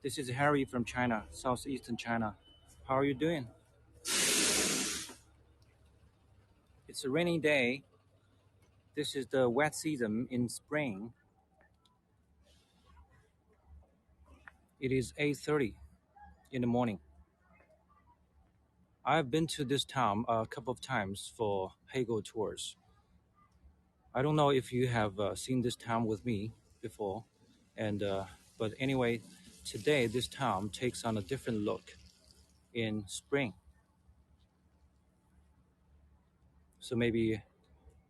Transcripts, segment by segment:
This is Harry from China, southeastern China. How are you doing? It's a rainy day. This is the wet season in spring. It is 8:30 in the morning. I've been to this town a couple of times for Hegel tours. I don't know if you have seen this town with me before, and but anyway, today this town takes on a different look in spring. So maybe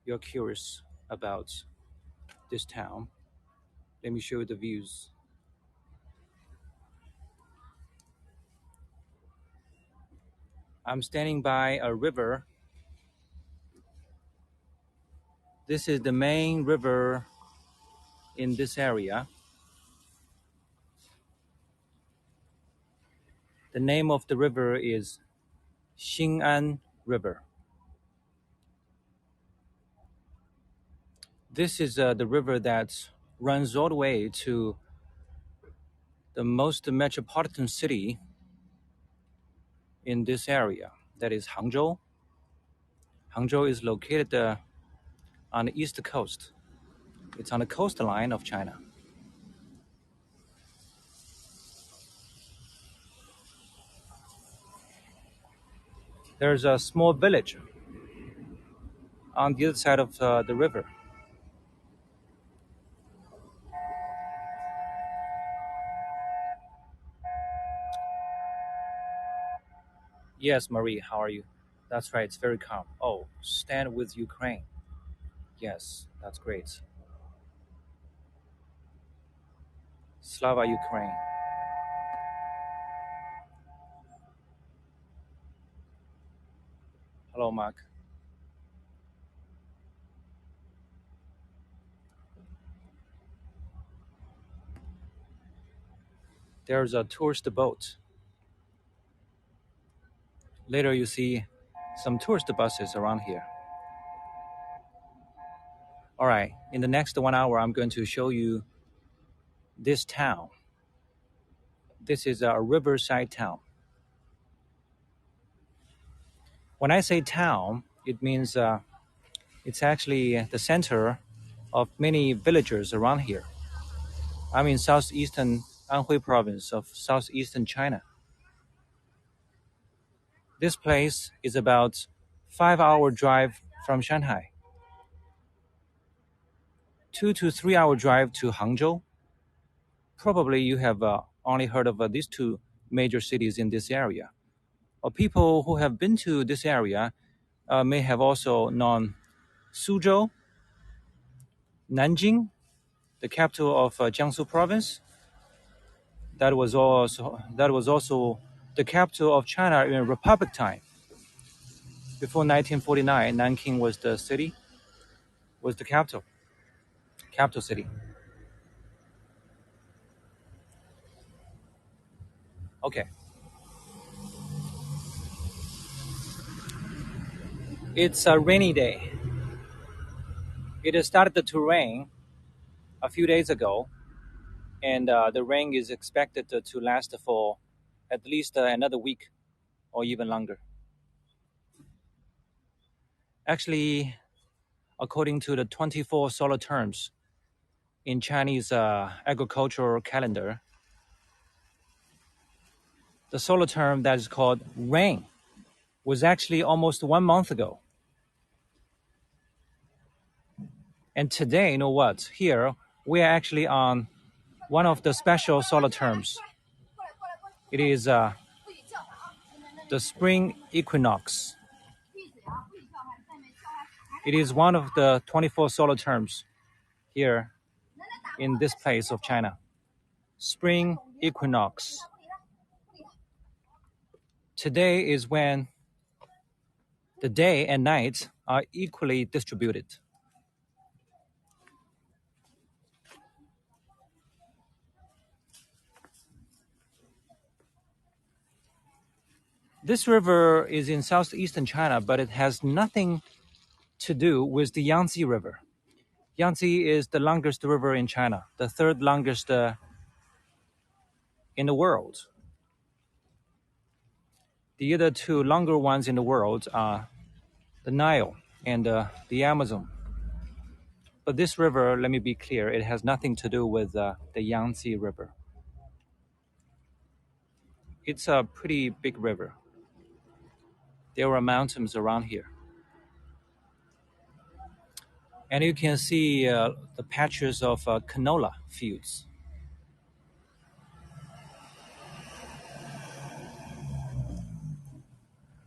you're curious about this town. Let me show you the views. I'm standing by a river. This is the main river in this area. The name of the river is Xing'an River. This is the river that runs all the way to the most metropolitan city in this area, that is Hangzhou. Hangzhou is located on the east coast. It's on the coastline of China. There's a small village on the other side of the river. Yes, Marie, how are you? That's right, it's very calm. Oh, stand with Ukraine. Yes, that's great. Slava Ukraine. Hello, Mark. There's a tourist boat. Later you see some tourist buses around here. All right, in the next 1 hour, I'm going to show you this town. This is a riverside town. When I say town, it means it's actually the center of many villagers around here. I'm in southeastern Anhui province of southeastern China. This place is about 5 hour drive from Shanghai. 2 to 3 hour drive to Hangzhou. Probably you have only heard of these two major cities in this area. Or people who have been to this area may have also known Suzhou, Nanjing, the capital of Jiangsu province. That was also the capital of China in Republic time. Before 1949, Nanking was the capital city. Okay. It's a rainy day. It has started to rain a few days ago, and the rain is expected to last for at least another week or even longer. Actually, according to the 24 solar terms in Chinese agricultural calendar, the solar term that is called rain was actually almost 1 month ago. And today, you know what? Here, we are actually on one of the special solar terms. It is the spring equinox. It is one of the 24 solar terms here in this place of China. Spring equinox. Today is when the day and night are equally distributed. This river is in southeastern China, but it has nothing to do with the Yangtze River. Yangtze is the longest river in China, the third longest in the world. The other two longer ones in the world are the Nile and the Amazon. But this river, let me be clear, it has nothing to do with the Yangtze River. It's a pretty big river. There are mountains around here. And you can see the patches of canola fields.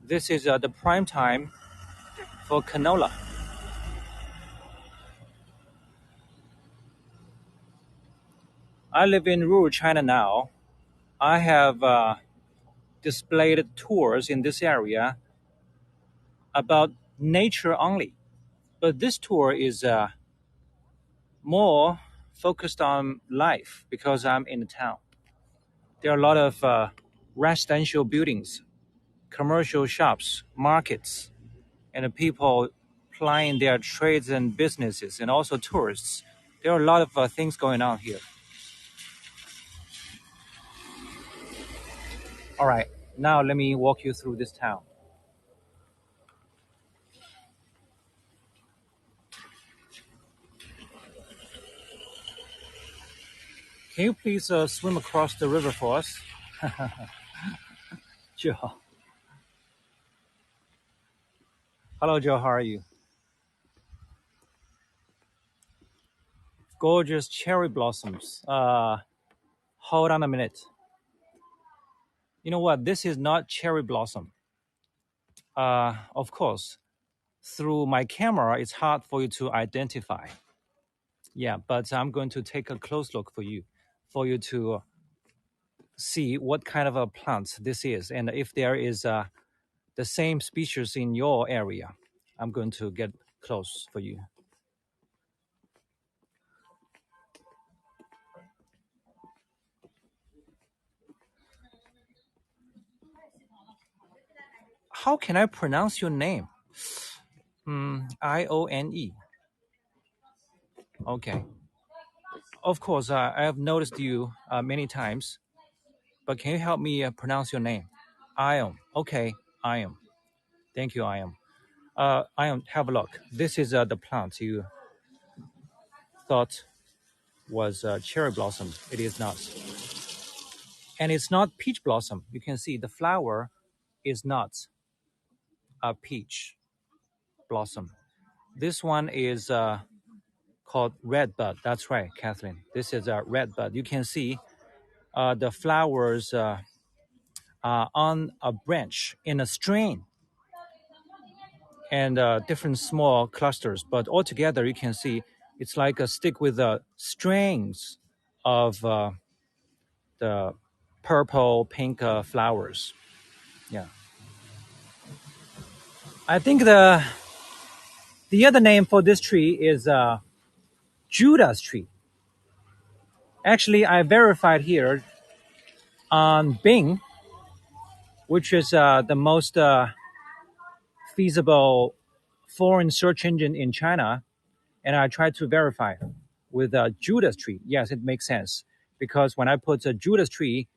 This is the prime time for canola. I live in rural China now. I have displayed tours in this area about nature only. But this tour is more focused on life because I'm in the town. There are a lot of residential buildings, commercial shops, markets, and the people plying their trades and businesses, and also tourists. There are a lot of things going on here. All right, now let me walk you through this town. Can you please swim across the river for us? Joe. Hello, Joe. How are you? Gorgeous cherry blossoms. Hold on a minute. You know what? This is not cherry blossom. Of course, through my camera, it's hard for you to identify. Yeah, but I'm going to take a close look for you to see what kind of a plant this is, and if there is the same species in your area. I'm going to get close for you. How can I pronounce your name? Ione. Okay. Of course, I have noticed you many times, but can you help me pronounce your name? Ion. Okay, Ion. Thank you, Ion. Ion, have a look. This is the plant you thought was cherry blossom. It is not. And it's not peach blossom. You can see the flower is not a peach blossom. This one is called red bud. That's right, Kathleen. This is a red bud. You can see the flowers are on a branch in a string and different small clusters. But altogether, you can see it's like a stick with strings of the purple, pink flowers. Yeah. I think the other name for this tree is Judas tree. Actually, I verified here on Bing, which is the most feasible foreign search engine in China, and I tried to verify with Judas tree. Yes, it makes sense because when I put a Judas tree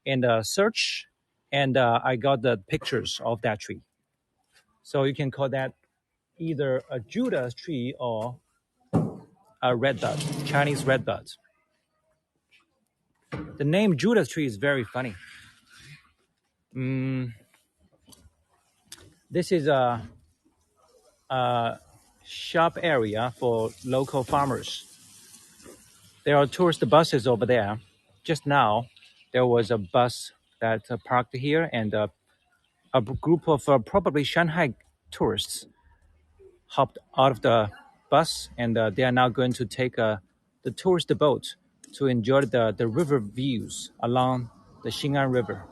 in the search, and I got the pictures of that tree. So you can call that either a Judas tree or a red bud, Chinese red bud. The name Judas tree is very funny. This is a shop area for local farmers. There are tourist buses over there. Just now, there was a bus that parked here, and a group of probably Shanghai tourists hopped out of the bus, and they are now going to take the tourist boat to enjoy the river views along the Xing'an River.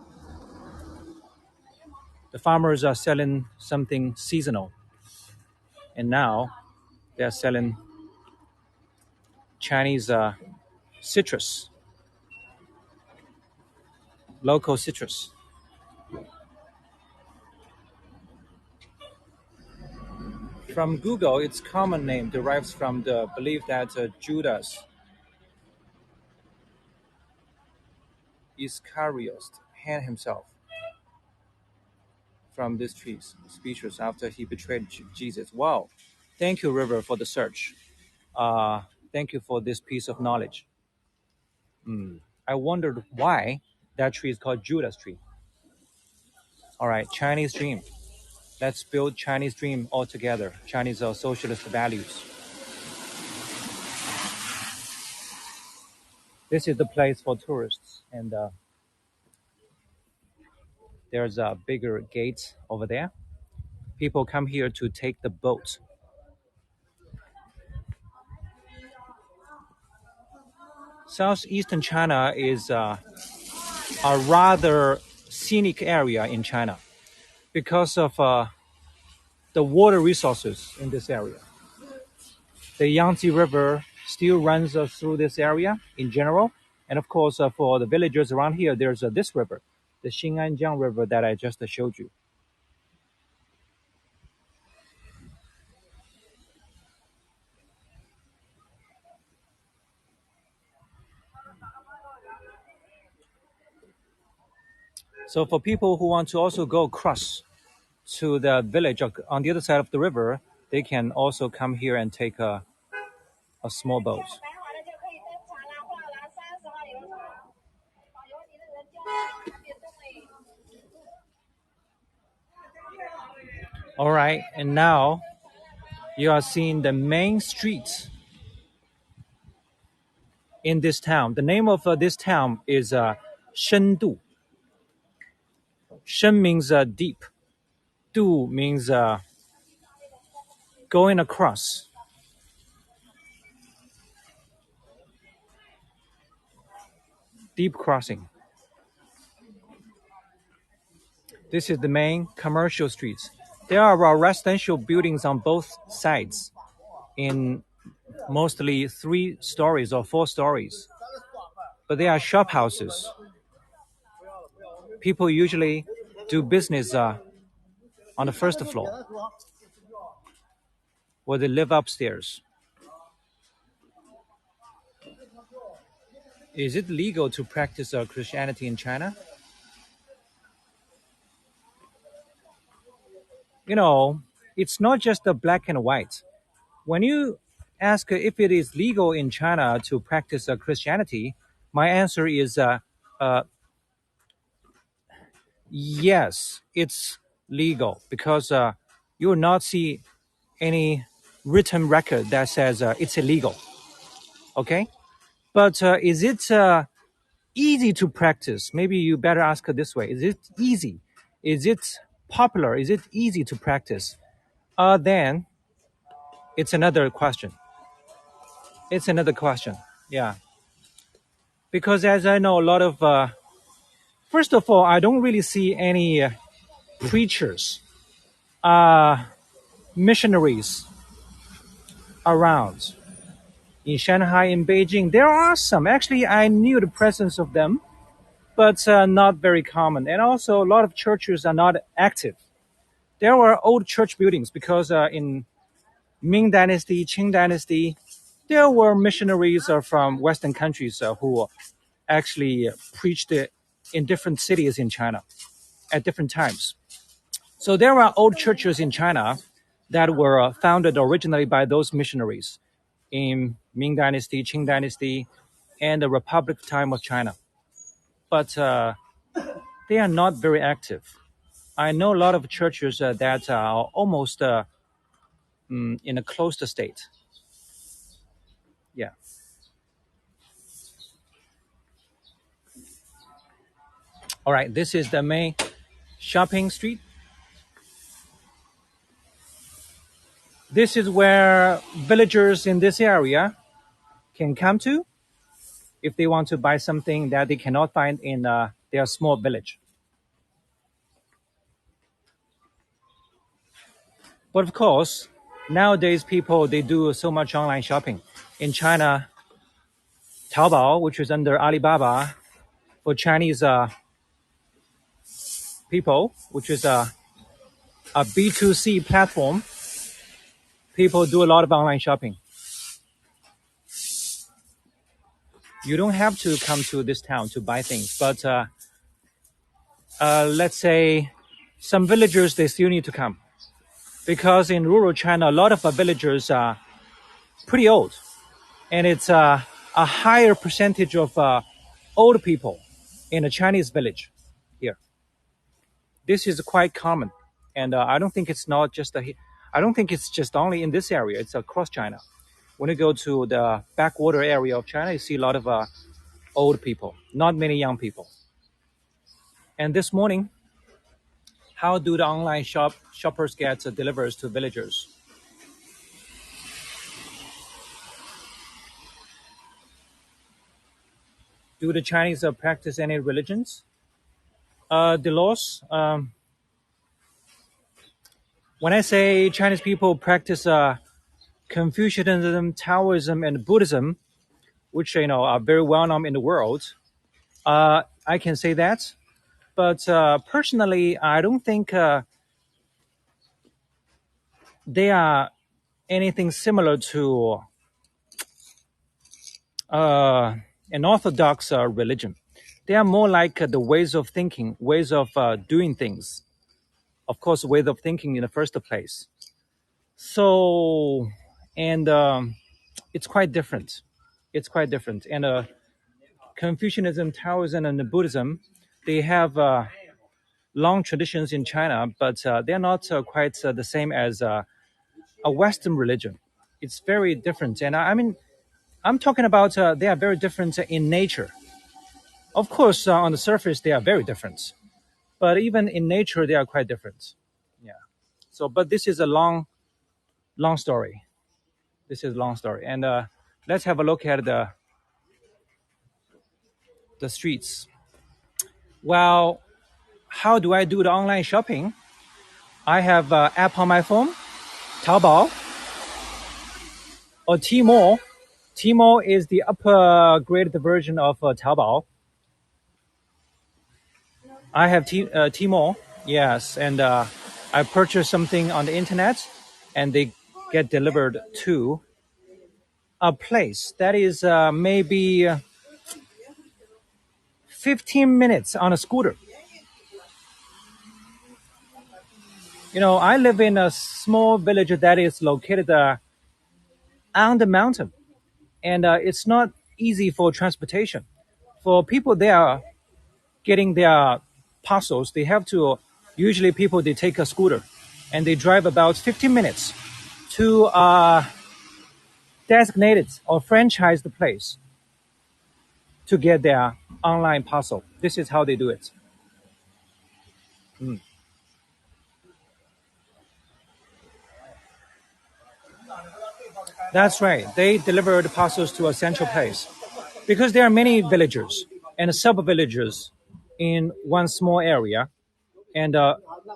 The farmers are selling something seasonal, and now they're selling Chinese citrus, local citrus. From Google, its common name derives from the belief that Judas Iscariot hanged himself from this tree, speechless after he betrayed Jesus. Wow. Thank you, River, for the search. Uh, Thank you for this piece of knowledge. I wondered why that tree is called Judas tree. All right, Chinese dream. Let's build Chinese dream all together. Chinese socialist values. This is the place for tourists, and there's a bigger gate over there. People come here to take the boat. Southeastern China is a rather scenic area in China because of the water resources in this area. The Yangtze River still runs through this area in general. And of course, for the villagers around here, there's this river, the Xinanjiang River that I just showed you. So for people who want to also go across to the village on the other side of the river, they can also come here and take a small boat. All right, and now you are seeing the main streets in this town. The name of this town is Shendu. Shen means deep. Du means going across. Deep crossing. This is the main commercial streets. There are residential buildings on both sides in mostly 3 stories or 4 stories. But they are shop houses. People usually do business on the first floor, where they live upstairs. Is it legal to practice Christianity in China? You know, it's not just the black and white. When you ask if it is legal in China to practice Christianity, my answer is yes, it's legal because you will not see any written record that says it's illegal. Okay? But is it easy to practice? Maybe you better ask it this way. Is it easy? Is it popular? Is it easy to practice? Then it's another question. It's another question. Yeah. Because as I know, a lot of, first of all, I don't really see any preachers, missionaries around. In Shanghai, in Beijing, there are some. Actually, I knew the presence of them, but not very common. And also, a lot of churches are not active. There were old church buildings because in Ming Dynasty, Qing Dynasty, there were missionaries from Western countries who actually preached in different cities in China at different times. So there are old churches in China that were founded originally by those missionaries in Ming Dynasty, Qing Dynasty, and the Republic time of China. But they are not very active. I know a lot of churches that are almost in a closed state. Yeah. All right, this is the main shopping street. This is where villagers in this area can come to if they want to buy something that they cannot find in their small village. But of course, nowadays people, they do so much online shopping. In China, Taobao, which is under Alibaba, for Chinese people, which is a B2C platform, people do a lot of online shopping. You don't have to come to this town to buy things, but let's say some villagers, they still need to come because in rural China, a lot of villagers are pretty old, and it's a higher percentage of old people in a Chinese village here. This is quite common, and I don't think it's not just I don't think it's just only in this area. It's across China. When you go to the backwater area of China, you see a lot of old people, not many young people. And this morning, how do the online shoppers get deliveries to villagers? Do the Chinese practice any religions? The laws. When I say Chinese people practice Confucianism, Taoism, and Buddhism, which are very well known in the world, I can say that. But personally, I don't think they are anything similar to an orthodox religion. They are more like the ways of thinking, ways of doing things. Of course, ways of thinking in the first place. So, and it's quite different. It's quite different. And Confucianism, Taoism, and Buddhism, they have long traditions in China, but they're not quite the same as a Western religion. It's very different. And I mean, I'm talking about they are very different in nature. Of course, on the surface, they are very different. But even in nature, they are quite different. Yeah. So, but this is a long story. This is a long story. And let's have a look at the streets. Well, how do I do the online shopping? I have app on my phone, Taobao or Tmall. Tmall is the upgraded version of Taobao. I have Tmall, yes, and I purchase something on the internet, and they get delivered to a place that is maybe 15 minutes on a scooter. I live in a small village that is located on the mountain, and it's not easy for transportation. For people there getting their parcels, they have to, usually people, they take a scooter, and they drive about 15 minutes to a designated or franchised place to get their online parcel. This is how they do it. Mm. That's right. They deliver the parcels to a central place because there are many villagers and sub-villagers in one small area, and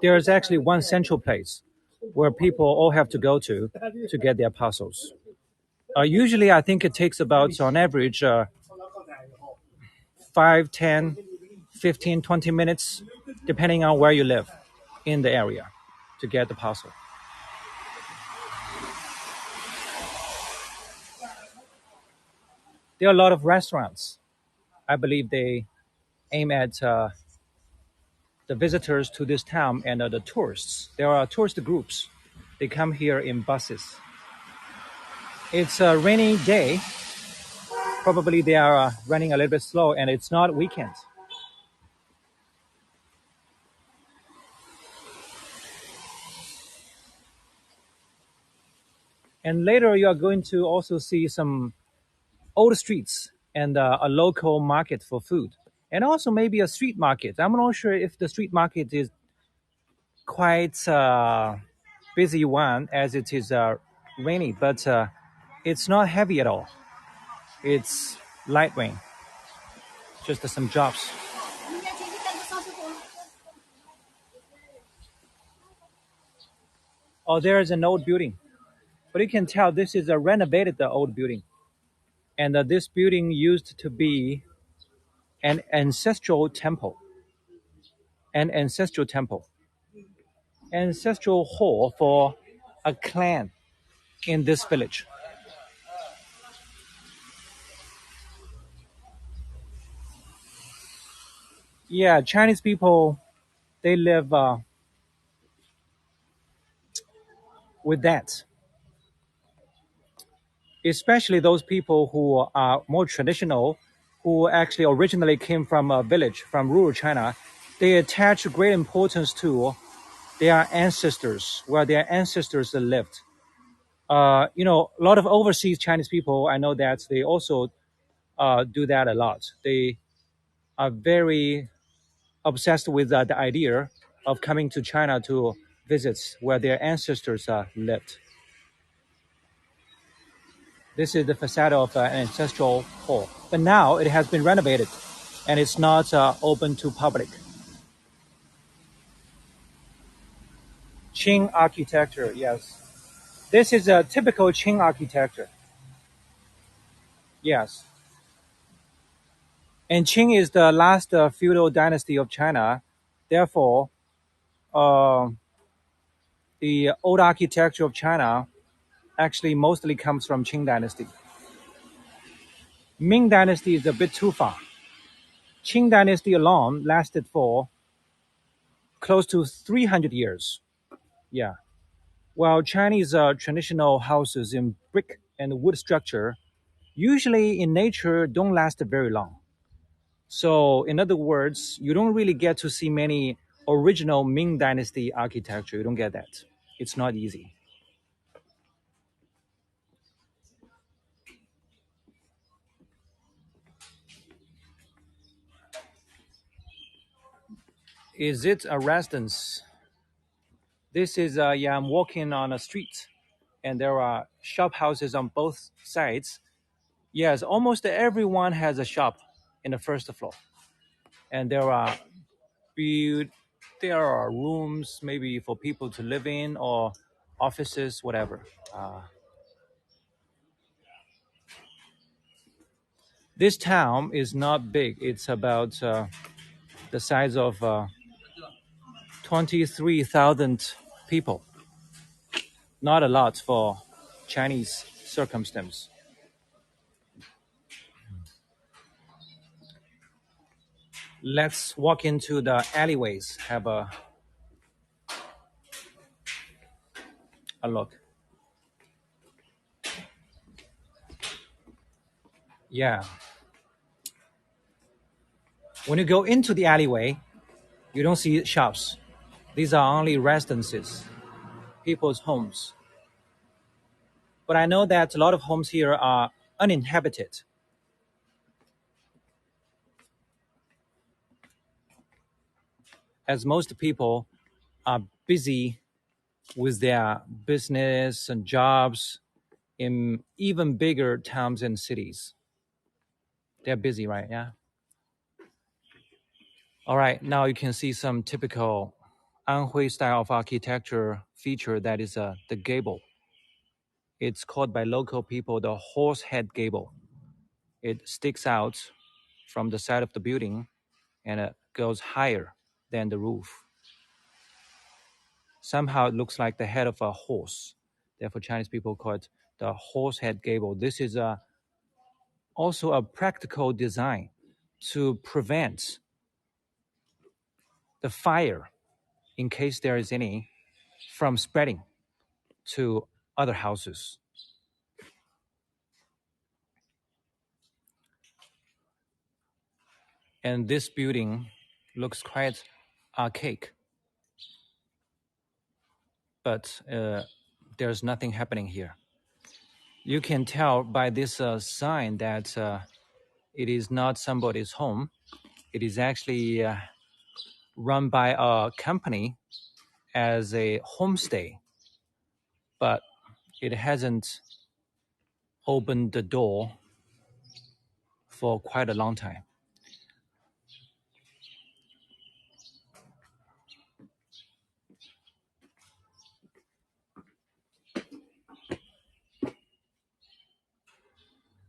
there is actually one central place where people all have to go to get their parcels. Usually, I think it takes about, on average, 5, 10, 15, 20 minutes, depending on where you live in the area to get the parcel. There are a lot of restaurants. I believe they aim at the visitors to this town and the tourists. There are tourist groups. They come here in buses. It's a rainy day. Probably they are running a little bit slow, and it's not weekend. And later you are going to also see some old streets and a local market for food. And also maybe a street market. I'm not sure if the street market is quite busy one as it is rainy, but it's not heavy at all. It's light rain, just some drops. Oh, there is an old building, but you can tell this is a renovated old building, and this building used to be an ancestral temple, an ancestral temple, ancestral hall for a clan in this village. Yeah, Chinese people, they live with that, especially those people who are more traditional, who actually originally came from a village, from rural China. They attach great importance to their ancestors, where their ancestors lived. A lot of overseas Chinese people, I know that they also do that a lot. They are very obsessed with the idea of coming to China to visit where their ancestors lived. This is the facade of an ancestral hall, but now it has been renovated, and it's not open to public. Qing architecture, yes. This is a typical Qing architecture, yes. And Qing is the last feudal dynasty of China. Therefore, uh, the old architecture of China actually mostly comes from Qing dynasty. Ming dynasty is a bit too far. Qing dynasty alone lasted for close to 300 years. Yeah. While Chinese traditional houses in brick and wood structure, usually in nature, don't last very long. So, in other words, you don't really get to see many original Ming dynasty architecture. You don't get that. It's not easy. Is it a residence? This is, yeah, I'm walking on a street and there are shop houses on both sides. Yes, almost everyone has a shop in the first floor. And be, there are rooms maybe for people to live in or offices, whatever. Uh, this town is not big. It's about the size of 23,000 people. Not a lot for Chinese circumstance. Let's walk into the alleyways, have a look. Yeah. When you go into the alleyway, you don't see shops. These are only residences, people's homes. But I know that a lot of homes here are uninhabited, as most people are busy with their business and jobs in even bigger towns and cities. They're busy, right? Yeah. All right, now you can see some typical Anhui style of architecture feature that is the gable. It's called by local people the horse head gable. It sticks out from the side of the building and it goes higher than the roof. Somehow it looks like the head of a horse. Therefore, Chinese people call it the horse head gable. This is also a practical design to prevent the fire, in case there is any, from spreading to other houses. And this building looks quite archaic, but there's nothing happening here. You can tell by this sign that it is not somebody's home. It is actually run by a company as a homestay, but it hasn't opened the door for quite a long time.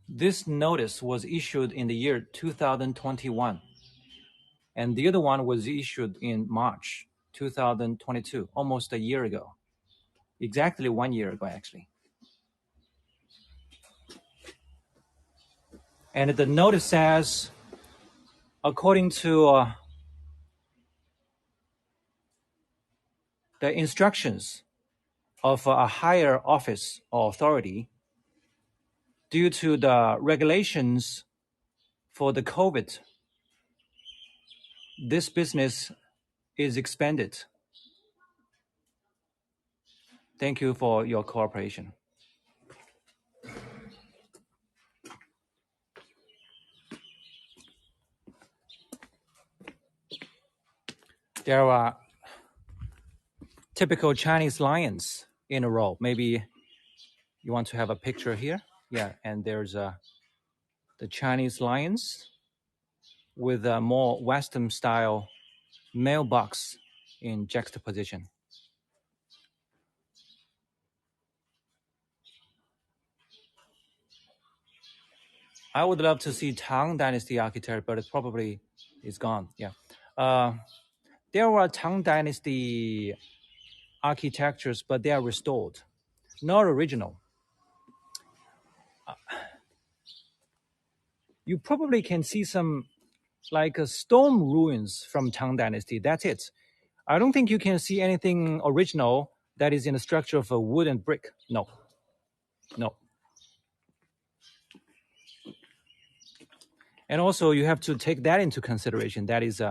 This notice was issued in the year 2021, and the other one was issued in March 2022, almost a year ago. Exactly 1 year ago, actually. And the notice says, according to the instructions of a higher office or authority due to the regulations for the COVID. This business is expanded. Thank you for your cooperation. There are typical Chinese lions in a row. Maybe you want to have a picture here. Yeah, and there's the Chinese lions with a more Western style mailbox in juxtaposition. I would love to see Tang Dynasty architecture, but it probably is gone. Yeah. There were Tang Dynasty architectures, but they are restored, not original. You probably can see some like stone ruins from Tang Dynasty. That's it. I don't think you can see anything original that is in the structure of a wood and brick. No. And also, you have to take that into consideration. That is,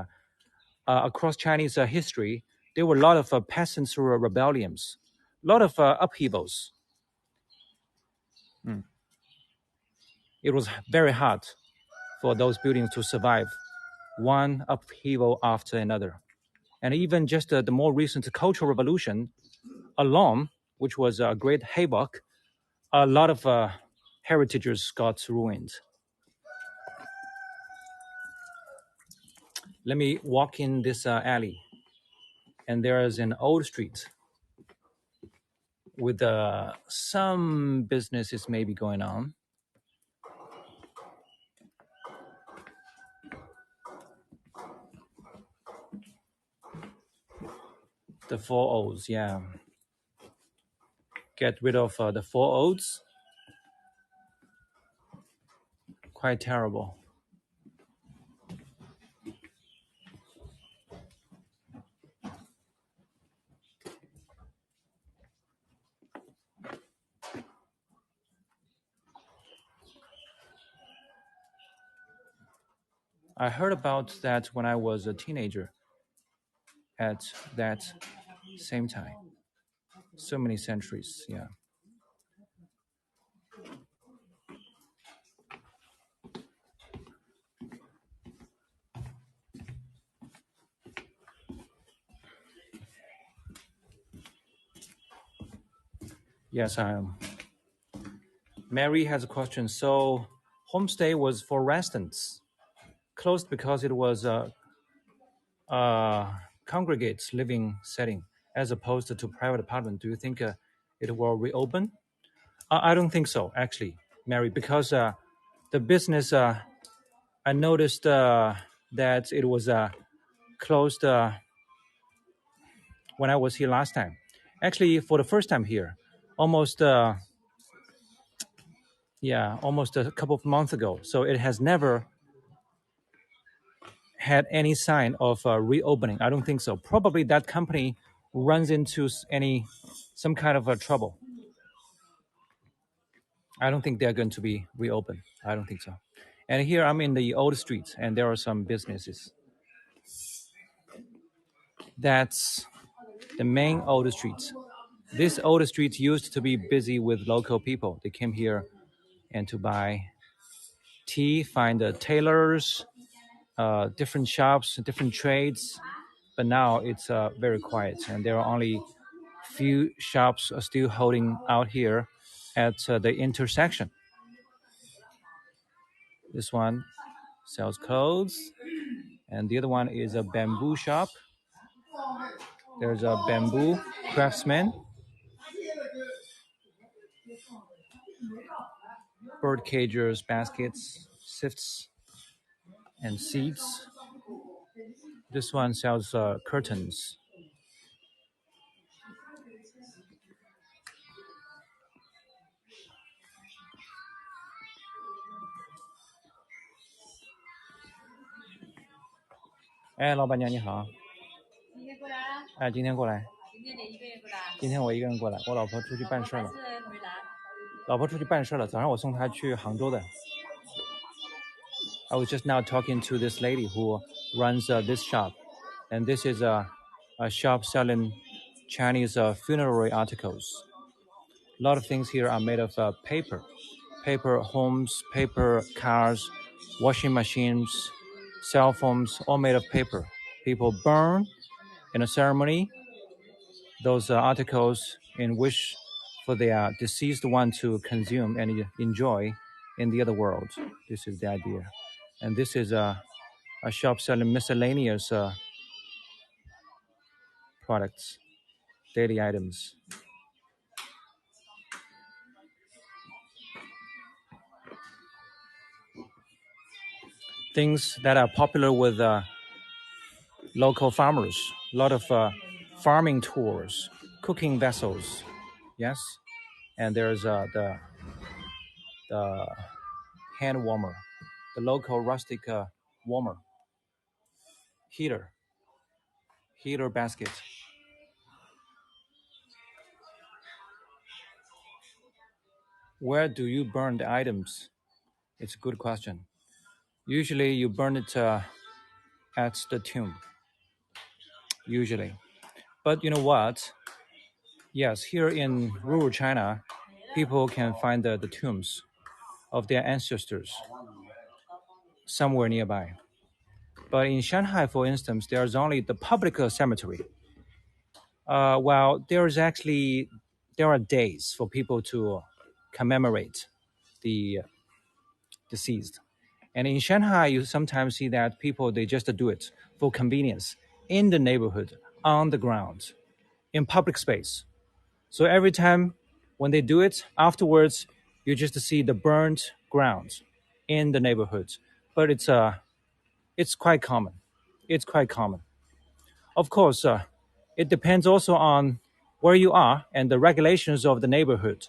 across Chinese history, there were a lot of peasants' rebellions, a lot of upheavals. It was very hard for those buildings to survive one upheaval after another. And even just the more recent Cultural Revolution alone, which was a great havoc, a lot of heritages got ruined. Let me walk in this alley, and there is an old street with some businesses maybe going on. The four O's, yeah. Get rid of the four O's. Quite terrible. I heard about that when I was a teenager at that same time. So many centuries, yeah. Yes, I am. Mary has a question. So, homestay was for residents, closed because it was a congregate living setting as opposed to private apartment. Do you think it will reopen? I don't think so, actually, Mary, because the business, I noticed that it was closed when I was here last time. Actually, for the first time here, almost a couple of months ago. So it has never had any sign of reopening. I don't think so. Probably that company runs into some kind of trouble. I don't think they're going to be reopened. I don't think so. And here I'm in the old street, and there are some businesses. That's the main old street. This old street used to be busy with local people. They came here and to buy tea, find tailors, different shops, different trades. But now it's very quiet, and there are only few shops still holding out here at the intersection. This one sells clothes, and the other one is a bamboo shop. There's a bamboo craftsman, bird cagers, baskets, sifts, and seeds. This one sells curtains. Hey, 老板娘你好。今天过来。今天我一个人过来，我老婆出去办事了。早上我送她去杭州的。I was just now talking to this lady who runs this shop, and this is a shop selling Chinese funerary articles. A lot of things here are made of paper homes, paper cars, washing machines, cell phones, all made of paper. People burn in a ceremony those articles in wish for their deceased one to consume and enjoy in the other world. This is the idea. And this is a shop selling miscellaneous products, daily items. Things that are popular with local farmers, a lot of farming tools, cooking vessels, yes? And there's the hand warmer, the local rustic warmer, heater basket. Where do you burn the items? It's a good question. Usually you burn it at the tomb. Usually. But you know what? Yes, here in rural China, people can find the tombs of their ancestors somewhere nearby. But in Shanghai, for instance, there's only the public cemetery. Well, there are days for people to commemorate the deceased. And in Shanghai, you sometimes see that people, they just do it for convenience in the neighborhood, on the ground, in public space. So every time when they do it, afterwards, you just see the burnt ground in the neighborhood. But it's quite common. It's quite common. Of course, it depends also on where you are and the regulations of the neighborhood.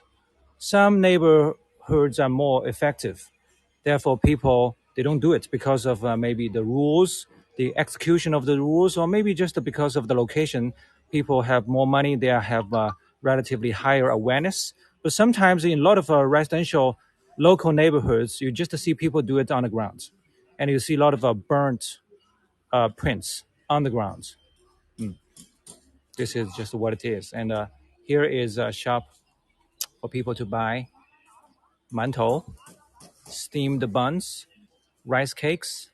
Some neighborhoods are more effective. Therefore, people, they don't do it because of maybe the rules, the execution of the rules, or maybe just because of the location. People have more money, they have relatively higher awareness. But sometimes in a lot of residential local neighborhoods, you just see people do it on the ground. And you see a lot of burnt prints on the ground. This is just what it is. And here is a shop for people to buy mantou, steamed buns, rice cakes.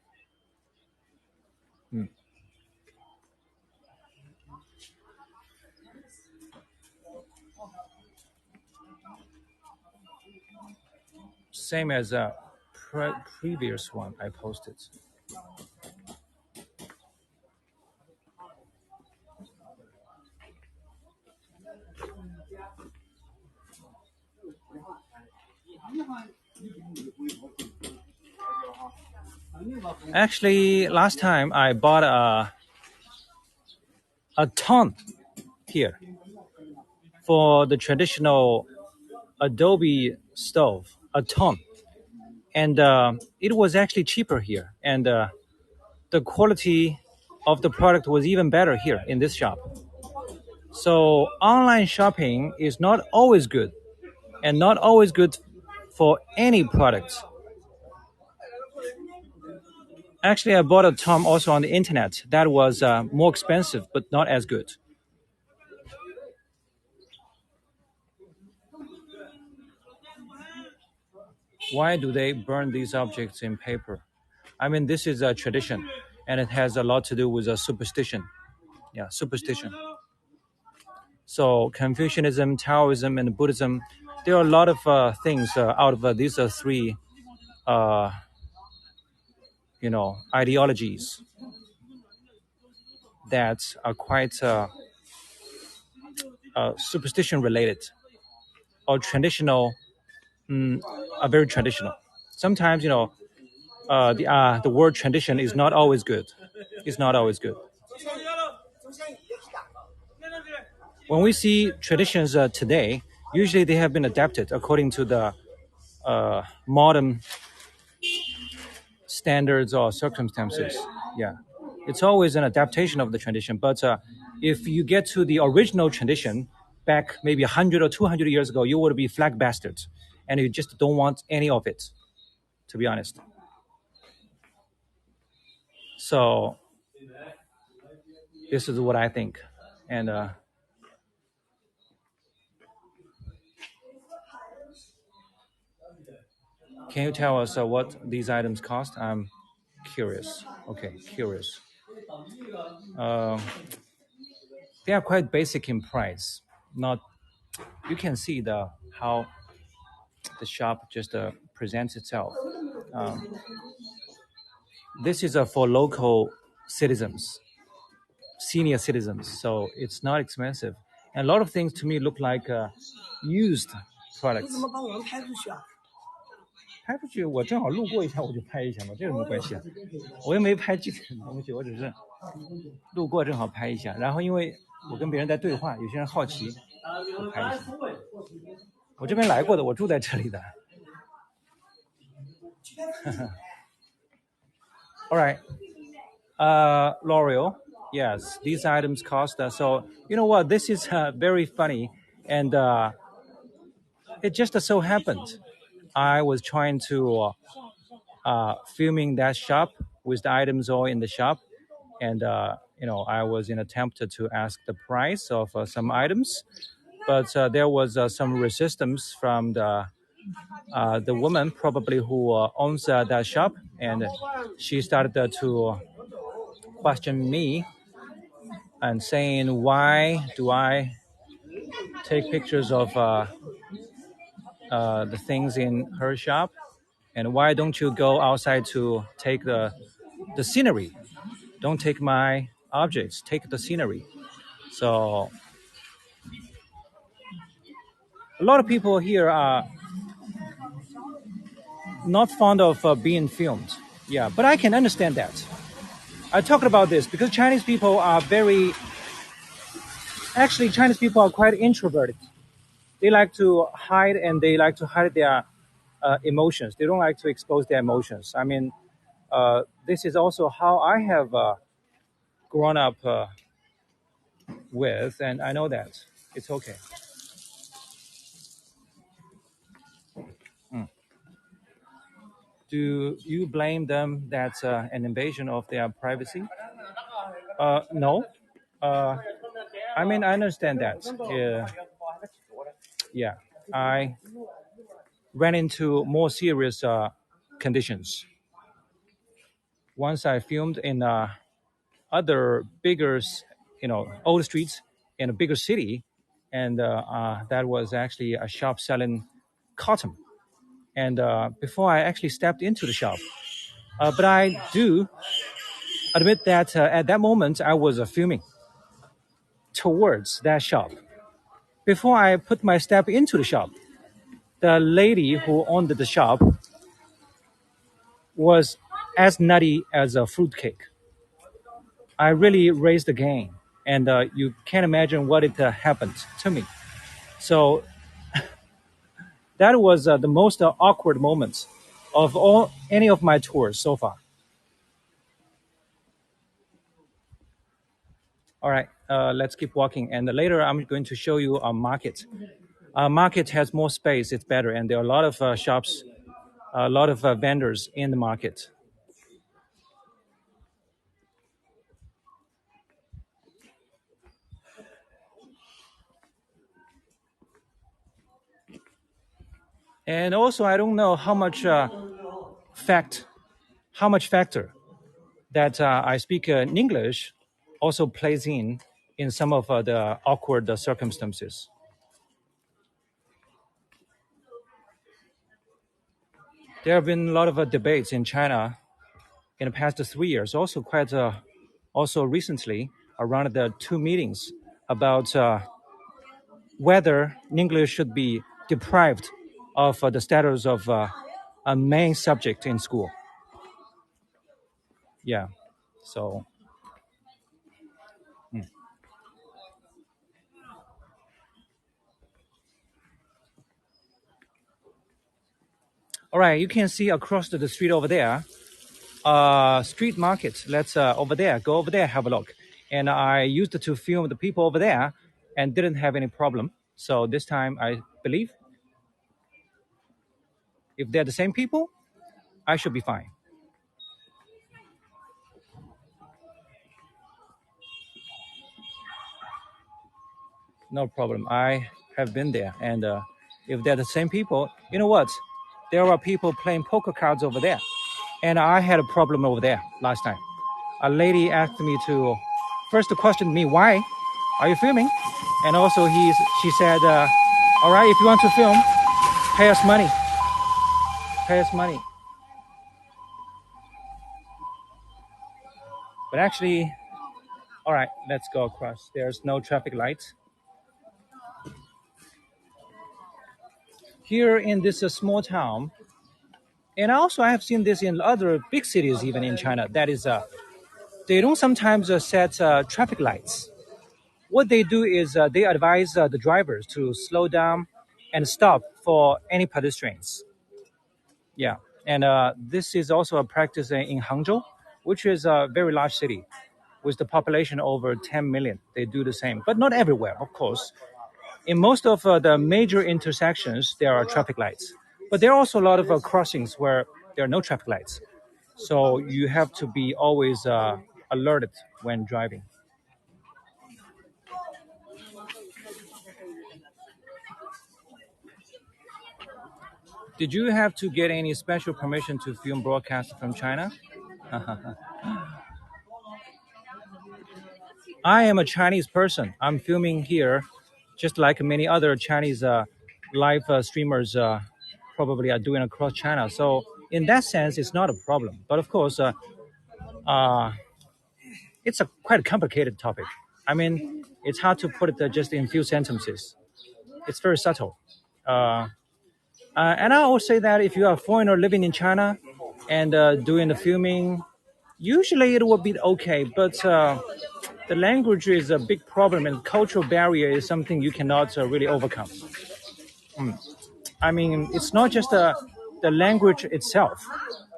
Same as a previous one I posted. Actually, last time I bought a ton here for the traditional Adobe stove, a ton. And it was actually cheaper here. And the quality of the product was even better here in this shop. So online shopping is not always good and not always good for any products. Actually, I bought a ton also on the internet. That was more expensive, but not as good. Why do they burn these objects in paper? I mean, this is a tradition, and it has a lot to do with a superstition. Yeah, superstition. So Confucianism, Taoism, and Buddhism, there are a lot of things out of these three, ideologies that are quite superstition related or traditional, are very traditional. Sometimes, the word tradition is not always good. It's not always good. When we see traditions today, usually they have been adapted according to the modern standards or circumstances. Yeah, it's always an adaptation of the tradition. But if you get to the original tradition back maybe 100 or 200 years ago, you would be flag bastards, and you just don't want any of it, to be honest. So this is what I think. And can you tell us what these items cost? I'm curious. Okay, curious. Uh, they are quite basic in price. Not you can see the how the shop just presents itself. Um, this is for local citizens, senior citizens, so it's not expensive. And a lot of things to me look like used products. 拍出去，我正好路过一下，我就拍一下嘛，这有什么关系啊？我又没拍具体的东西，我只是路过正好拍一下。然后因为我跟别人在对话，有些人好奇，我拍一下。我这边来过的，我住在这里的。All right, L'Oreal. Yes, these items cost. So you know what? This is very funny, and it just so happened I was trying to filming that shop with the items all in the shop, and you know I was in attempt to ask the price of some items, but there was some resistance from the woman probably who owns that shop, and she started to question me and saying why do I take pictures of the things in her shop, and why don't you go outside to take the scenery? Don't take my objects, take the scenery. So a lot of people here are not fond of being filmed. Yeah, but I can understand that. I talked about this because Chinese people are Chinese people are quite introverted. They like to hide, and they like to hide their emotions. They don't like to expose their emotions. I mean, this is also how I have grown up with, and I know that it's okay. Do you blame them that's an invasion of their privacy? No. Uh, I mean, I understand that. Yeah, I ran into more serious conditions. Once I filmed in other bigger, old streets in a bigger city, and that was actually a shop selling cotton. And before I actually stepped into the shop, but I do admit that at that moment I was filming towards that shop. Before I put my step into the shop, the lady who owned the shop was as nutty as a fruitcake. I really raised the game, and you can't imagine what it happened to me. So that was the most awkward moment of any of my tours so far. All right, let's keep walking. And later I'm going to show you a market. Market has more space, it's better. And there are a lot of shops, a lot of vendors in the market. And also, I don't know how much factor that I speak English also plays in some of the awkward circumstances. There have been a lot of debates in China in the past 3 years, also quite also recently around the two meetings about whether English should be deprived of the status of a main subject in school. Yeah, so. All right, you can see across the street over there, street market. Let's over there, go over there, have a look. and I used to film the people over there and didn't have any problem. So this time, I believe if they're the same people, I should be fine. No problem. I have been there, and if they're the same people, you know what? There are people playing poker cards over there, and I had a problem over there last time. A lady asked me to first question me, why are you filming? And also she said, all right, if you want to film, pay us money. Pay us money. But actually, all right, let's go across. There's no traffic lights. Here in this small town, and also I have seen this in other big cities, even in China, that is, they don't sometimes set traffic lights. What they do is they advise the drivers to slow down and stop for any pedestrians. Yeah, and this is also a practice in Hangzhou, which is a very large city with the population over 10 million. They do the same, but not everywhere, of course. In most of the major intersections, there are traffic lights, but there are also a lot of crossings where there are no traffic lights. So you have to be always alerted when driving. Did you have to get any special permission to film broadcast from China? I am a Chinese person. I'm filming here, just like many other Chinese live streamers probably are doing across China. So in that sense, it's not a problem. But of course, uh, it's a quite complicated topic. I mean, it's hard to put it just in few sentences. It's very subtle. Uh, and I would say that if you are a foreigner living in China and doing the filming, usually it will be okay. But the language is a big problem, and cultural barrier is something you cannot really overcome. I mean, it's not just the language itself,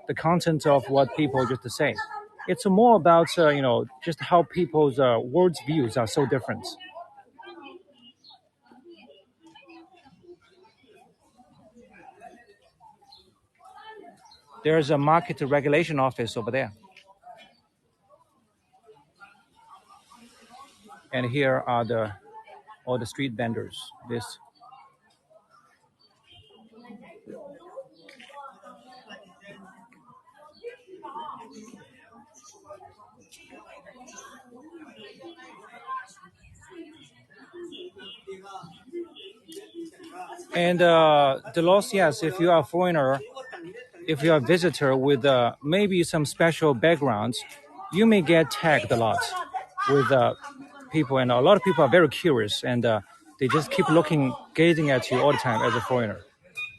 the content of what people just say. It's more about just how people's words views are so different. There's a market regulation office over there, and here are the all the street vendors. This and the laws, yes, if you are a foreigner, if you're a visitor with maybe some special backgrounds, you may get tagged a lot with people, and a lot of people are very curious, and they just keep looking, gazing at you all the time as a foreigner.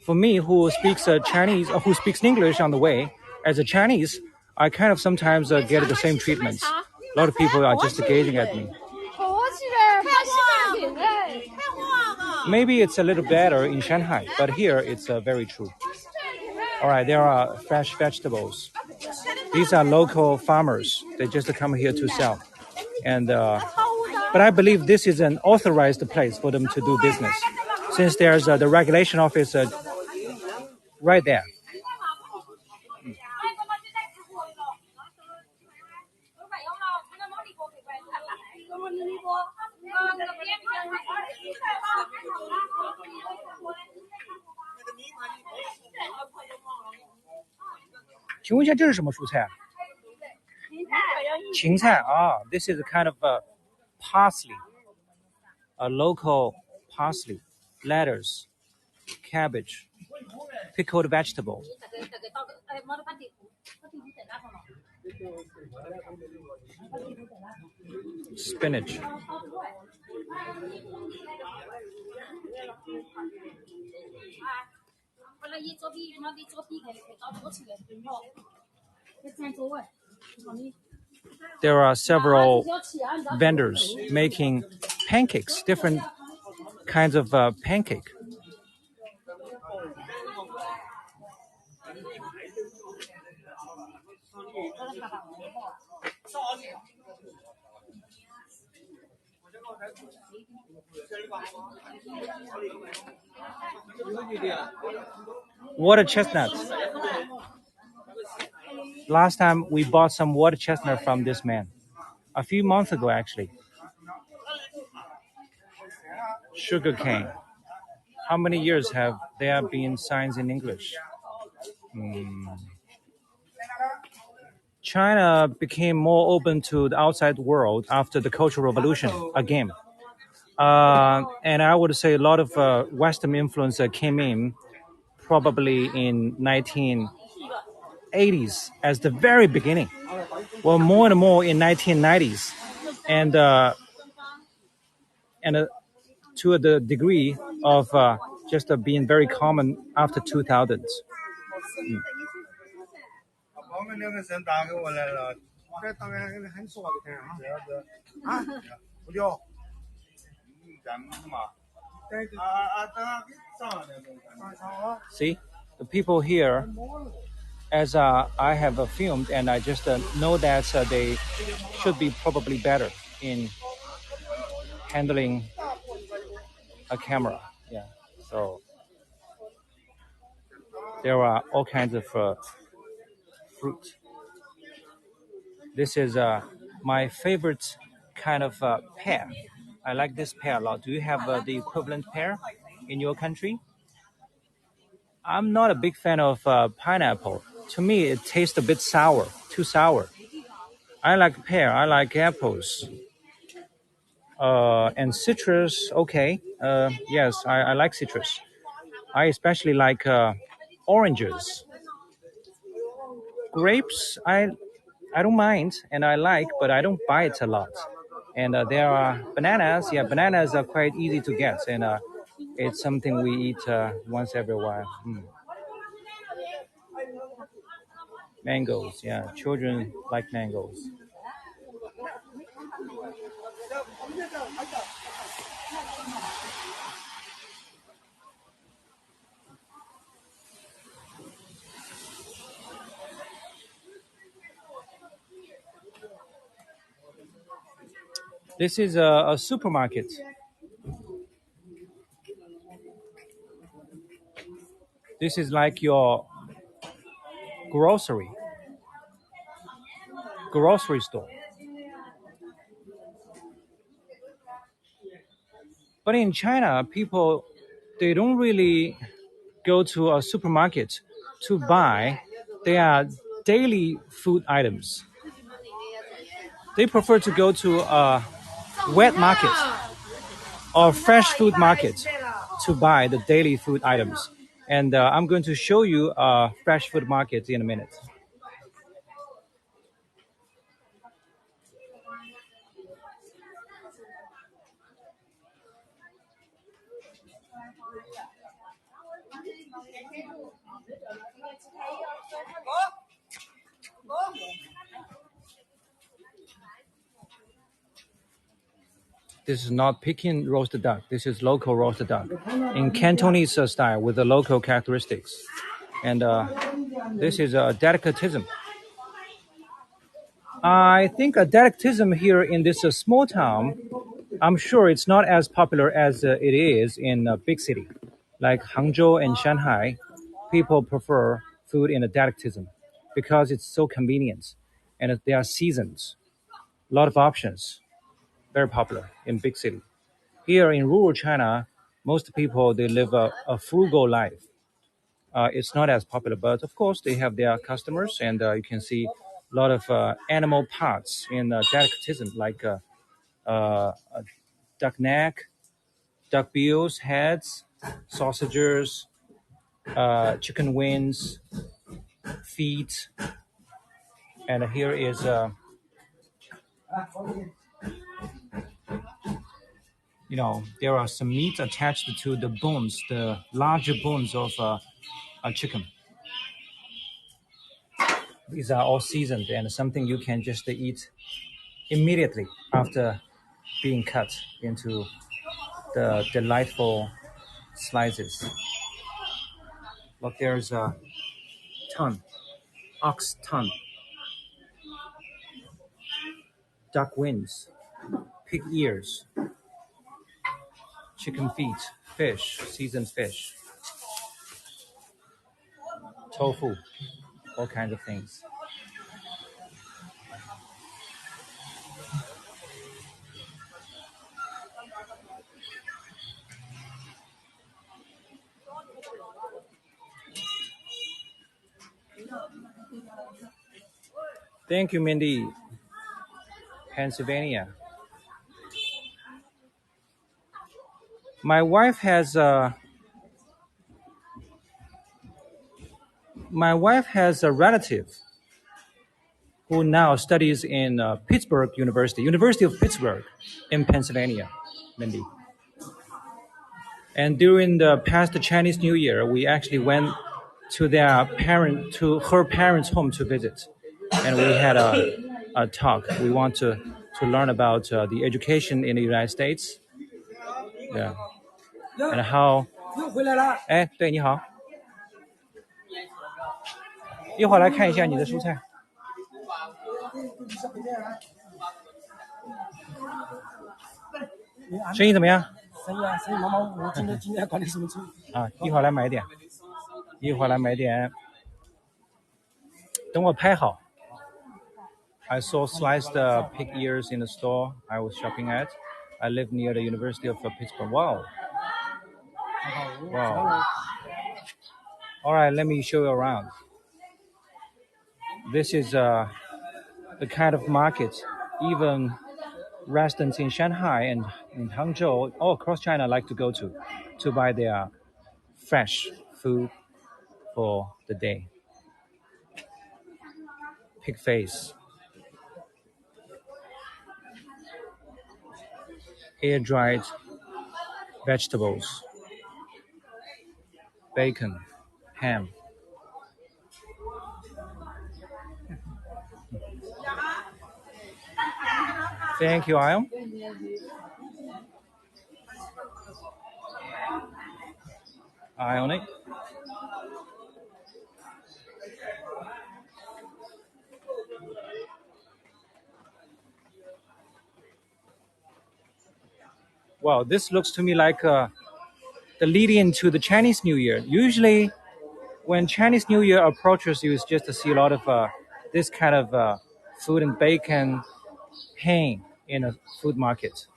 For me, who speaks Chinese, or who speaks English on the way, as a Chinese, I kind of sometimes get the same treatment. A lot of people are just gazing at me. Maybe it's a little better in Shanghai, but here it's very true. All right, there are fresh vegetables. These are local farmers. They just come here to sell. And but I believe this is an authorized place for them to do business, since there's the regulation office right there. This is a kind of parsley, a local parsley, lettuce, cabbage, pickled vegetable, spinach. There are several vendors making pancakes, different kinds of pancake. Water chestnuts. Last time we bought some water chestnut from this man. A few months ago, actually. Sugar cane. How many years have there been signs in English? Hmm. China became more open to the outside world after the Cultural Revolution again. And I would say a lot of Western influence came in probably in 1980s as the very beginning. Well, more and more in 1990s, and and to the degree of just being very common after 2000s. See, the people here, as I have filmed, and I just know that they should be probably better in handling a camera. Yeah. So there are all kinds of fruit. This is my favorite kind of pear. I like this pear a lot. Do you have the equivalent pear in your country? I'm not a big fan of pineapple. To me, it tastes a bit sour, too sour. I like pear. I like apples. And citrus, okay. Yes, I like citrus. I especially like oranges. Grapes, I don't mind and I like, but I don't buy it a lot. And there are bananas. Yeah, bananas are quite easy to get, and it's something we eat once every while. Mangoes, yeah, children like mangoes. This is a supermarket. This is like your grocery grocery store. But in China, people they don't really go to a supermarket to buy their daily food items. They prefer to go to a wet market or fresh food market to buy the daily food items. And I'm going to show you a fresh food market in a minute. This is not Peking roasted duck. This is local roasted duck in Cantonese style with the local characteristics. And this is a delicatism. I think a delicatism here in this small town, I'm sure it's not as popular as it is in a big city. Like Hangzhou and Shanghai, people prefer food in a delicatism because it's so convenient and there are seasons, a lot of options, very popular in big city. Here in rural China, most people they live a frugal life. It's not as popular, but of course they have their customers, and you can see a lot of animal parts in delicatessen like uh, duck neck, duck bills, heads, sausages, chicken wings, feet, and here is there are some meat attached to the bones, the larger bones of a chicken. These are all seasoned and something you can just eat immediately after being cut into the delightful slices. Look, there's a tongue, ox tongue, duck wings, pig ears. chicken feet, fish, seasoned fish, tofu, all kinds of things. Thank you, Mindy. Pennsylvania. My wife has a relative who now studies in Pittsburgh University, University of Pittsburgh in Pennsylvania, Mindy. And during the past Chinese New Year, we actually went to her parents' home to visit, and we had a talk. We want to learn about the education in the United States, yeah, and how. 哎，对，你好，一会儿来看一下你的蔬菜，生意怎么样？生意忙忙碌碌，今天管理什么处？啊，一会儿来买点，等我拍好。I saw sliced pig ears in the store I was shopping at. I live near the University of Pittsburgh. Wow. Wow. All right, let me show you around. This is the kind of market even residents in Shanghai and in Hangzhou, all across China, like to go to buy their fresh food for the day. Pig face. Air-dried vegetables, bacon, ham. Thank you, Ayam. Ionic. Wow, this looks to me like the lead-in to the Chinese New Year. Usually, when Chinese New Year approaches, you just to see a lot of this kind of food and bacon hang in a food market.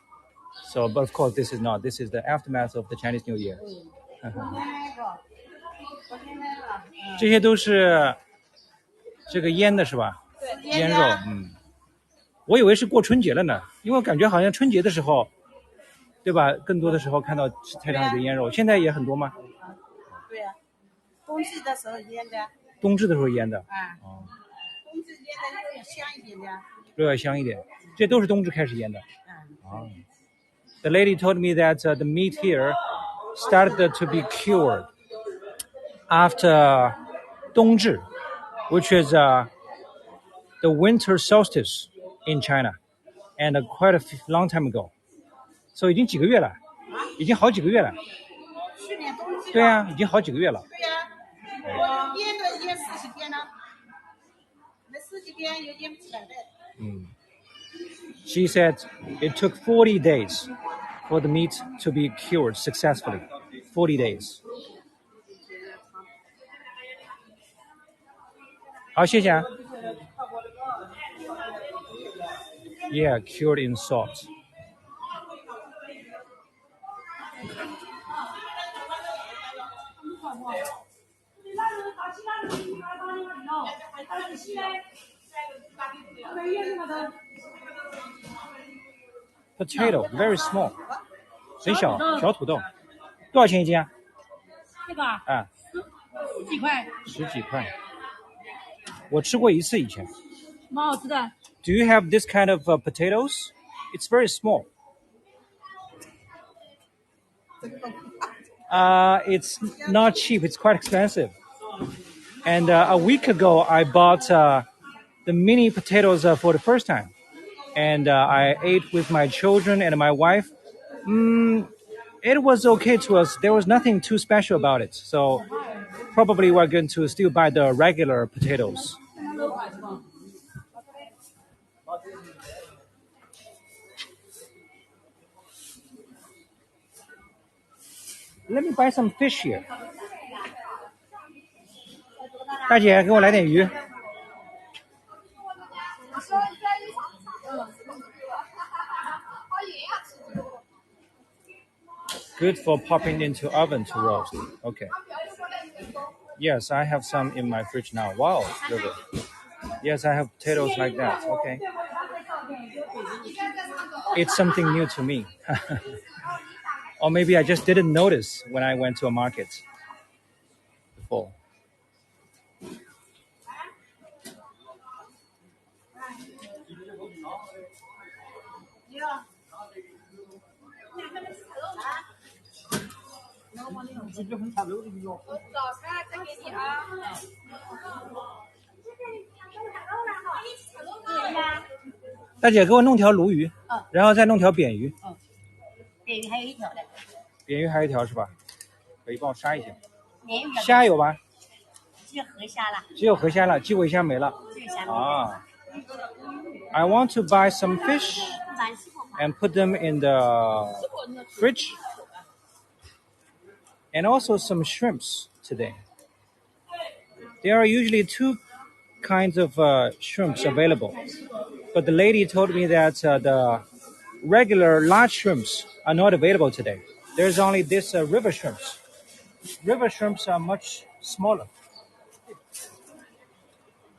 So, but of course, this is not. This is the aftermath of the Chinese New Year. 这些都是这个腌的是吧？腌肉，我以为是过春节了呢，因为我感觉好像春节的时候，对吧？更多的时候看到菜场里的腌肉，现在也很多吗？对呀，冬至的时候腌的。冬至的时候腌的。哦。冬至腌的肉要香一点的。肉要香一点，这都是冬至开始腌的。The lady told me that the meat here started to be cured after 冬至 which is the winter solstice in China, and quite a long time ago. So 已经几个月了，已经好几个月了。去年冬季。对啊，已经好几个月了。对呀，我腌的腌40天了，那40天又腌不起来的。She said it took 40 days for the meat to be cured successfully. 40 days. 好，谢谢啊。Yeah, cured in salt. Potato, very small. 很小，小土豆。多少钱一斤啊？这个啊，10几块。10几块。我吃过一次以前。蛮好吃的。Do you have this kind of potatoes? It's very small. It's not cheap. It's quite expensive. And a week ago, I bought the mini potatoes for the first time. And I ate with my children and my wife. It was okay to us. There was nothing too special about it. So probably we're going to still buy the regular potatoes. Let me buy some fish here. 大姐，给我来点鱼。Good for popping into oven to roast. Okay. Yes, I have some in my fridge now. Wow, River. Yes, I have potatoes like that. Okay. It's something new to me. Or maybe I just didn't notice when I went to a market before.大姐，给我弄条鲈鱼，然后再弄条扁鱼。扁鱼还有一条的。扁鱼还有一条是吧？可以帮我杀一下。虾有吧？只有河虾了。只有河虾了，基围虾没了。啊。I want to buy some fish and put them in the fridge, and also some shrimps today. There are usually two kinds of shrimps available, but the lady told me that the regular large shrimps are not available today. There's only this river shrimps. River shrimps are much smaller.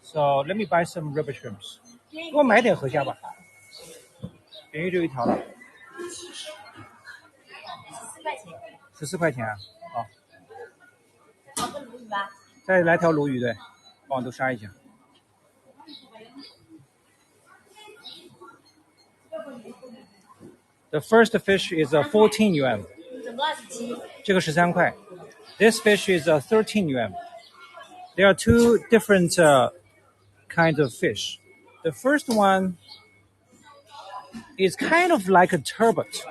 So let me buy some river shrimps. 给我买点河虾吧。扁鱼就一条了。14块钱啊，好。再来条鲈鱼，对，帮我都杀一下。The first fish is 14 yuan. 这个13块。This fish is 13 yuan. There are two different kinds of fish. The first one is kind of like a turbot,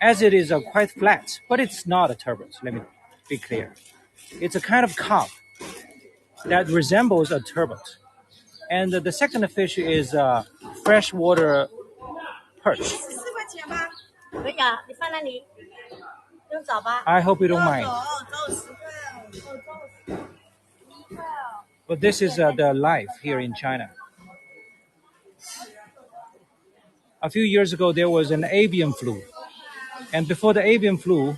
as it is quite flat, but it's not a turbot. Let me be clear. It's a kind of carp that resembles a turbot. And the second fish is freshwater perch. I hope you don't mind. But this is the life here in China. A few years ago, there was an avian flu. And before the avian flu,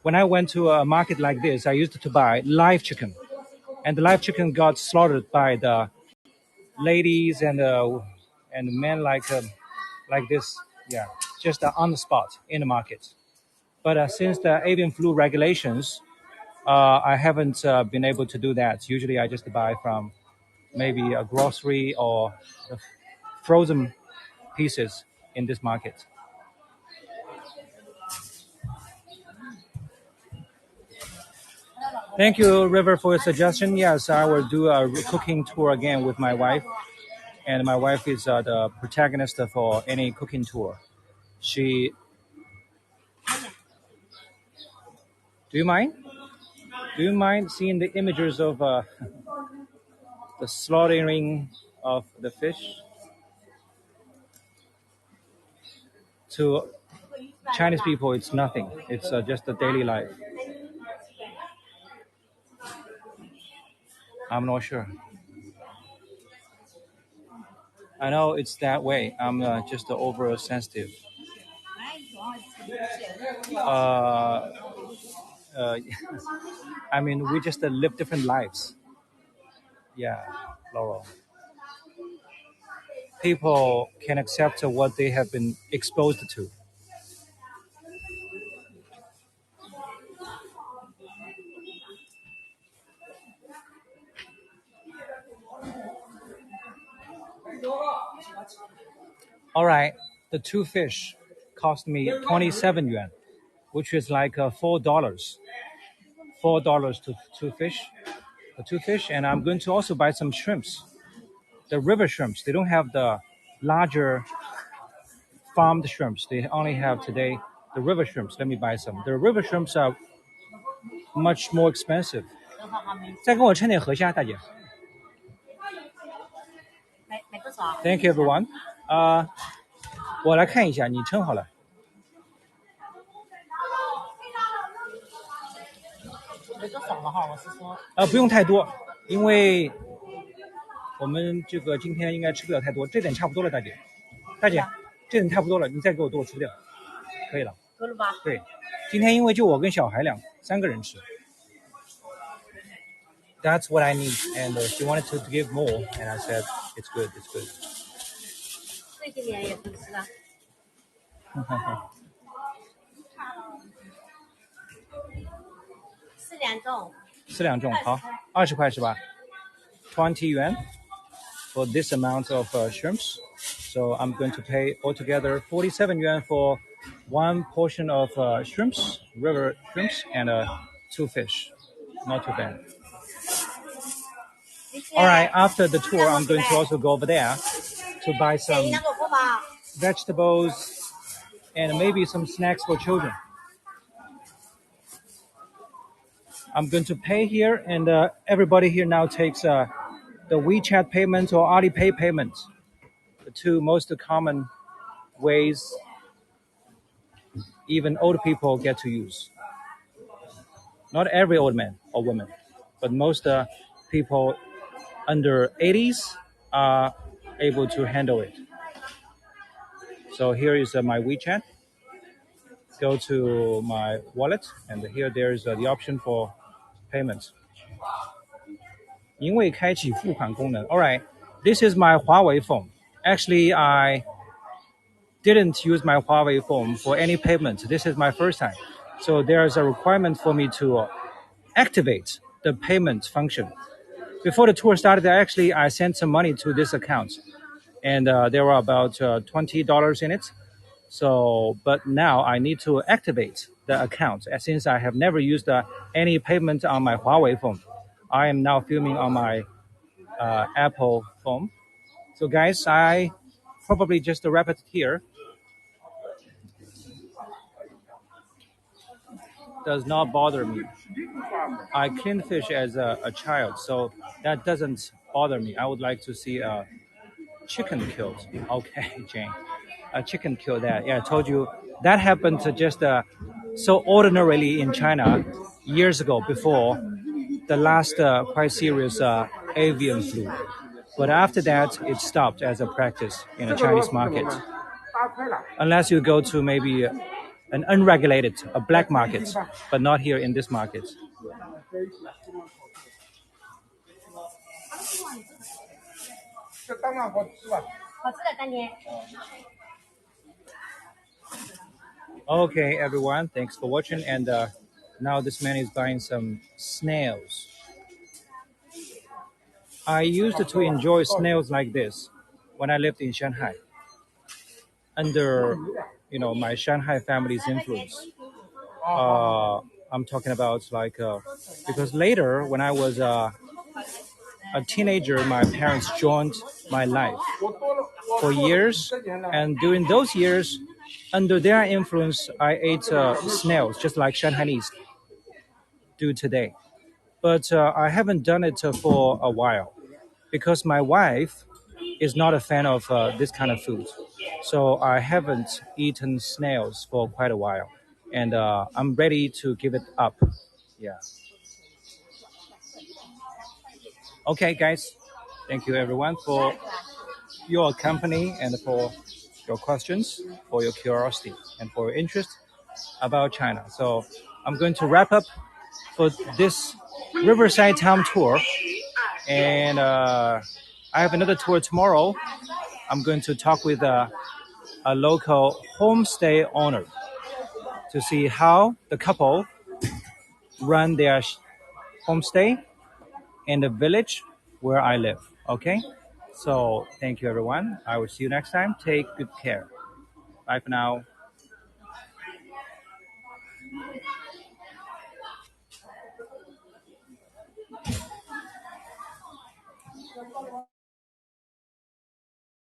when I went to a market like this, I used to buy live chicken. And the live chicken got slaughtered by the ladies and men like this, yeah, just on the spot in the market. But since the avian flu regulations, I haven't been able to do that. Usually I just buy from maybe a grocery or frozen pieces in this market. Thank you, River, for your suggestion. Yes, I will do a cooking tour again with my wife. And my wife is the protagonist for any cooking tour. Do you mind? Do you mind seeing the images of the slaughtering of the fish? To Chinese people, it's nothing. It's just a daily life. I'm not sure. I know it's that way. I'm just oversensitive. I mean, we just live different lives. Yeah, Laurel. People can accept what they have been exposed to. All right, the two fish cost me 27 yuan, which is like $4. $4 to two fish, and I'm going to also buy some shrimps. The river shrimps, they don't have the larger farmed shrimps. They only have today the river shrimps. Let me buy some. The river shrimps are much more expensive. 再给我称点河虾，大姐。Thank you, everyone. 我来看一下，你称好了。不用太多，因为我们这个今天应该吃不了太多，这点差不多了，大姐。大姐，这点差不多了，你再给我多，我吃不掉，可以了。够了吧？对，今天因为就我跟小孩3个人吃。That's what I need, and she wanted to give more, and I said it's good, it's good. 这些年也不吃了。4两重，好，20块是吧？20 yuan for this amount of shrimps. So I'm going to pay altogether 47 yuan for one portion of shrimps, river shrimps, and 2 fish. Not too bad. All right, after the tour, I'm going to also go over there to buy some vegetables and maybe some snacks for children. I'm going to pay here, and everybody here now takes the WeChat payment or Alipay payment, the two most common ways even old people get to use. Not every old man or woman, but most people under 80s are able to handle it. So here is my WeChat. Go to my wallet, and here there's the option for payment. 因为开启付款功能. All right, this is my Huawei phone. Actually, I didn't use my Huawei phone for any payment. This is my first time. So there's a requirement for me to activate the payment function. Before the tour started, I sent some money to this account, and there were about $20 in it. So, but now I need to activate the account since I have never used any payment on my Huawei phone. I am now filming on my Apple phone. So guys, I probably just wrap it here. Does not bother me. I cleaned fish as a child, so that doesn't bother me. I would like to see a chicken killed. Okay, Jane. A chicken killed that. Yeah, I told you that happened just so ordinarily in China years ago before the last quite serious avian flu. But after that, it stopped as a practice in a Chinese market. Unless you go to maybe an unregulated, a black market, but not here in this market. Okay, everyone, thanks for watching. And now this man is buying some snails. I used to enjoy snails like this when I lived in Shanghai, under my Shanghai family's influence. I'm talking about because later when I was a teenager, my parents joined my life for years, and during those years, under their influence, I ate snails just like Shanghainese do today. But I haven't done it for a while because my wife is not a fan of this kind of food. So I haven't eaten snails for quite a while, and I'm ready to give it up. Yeah. Okay, guys. Thank you, everyone, for your company and for your questions, for your curiosity, and for your interest about China. So I'm going to wrap up for this Riverside town tour, and I have another tour tomorrow. I'm going to talk with a local homestay owner to see how the couple run their homestay in the village where I live. Okay? So thank you, everyone. I will see you next time. Take good care. Bye for now.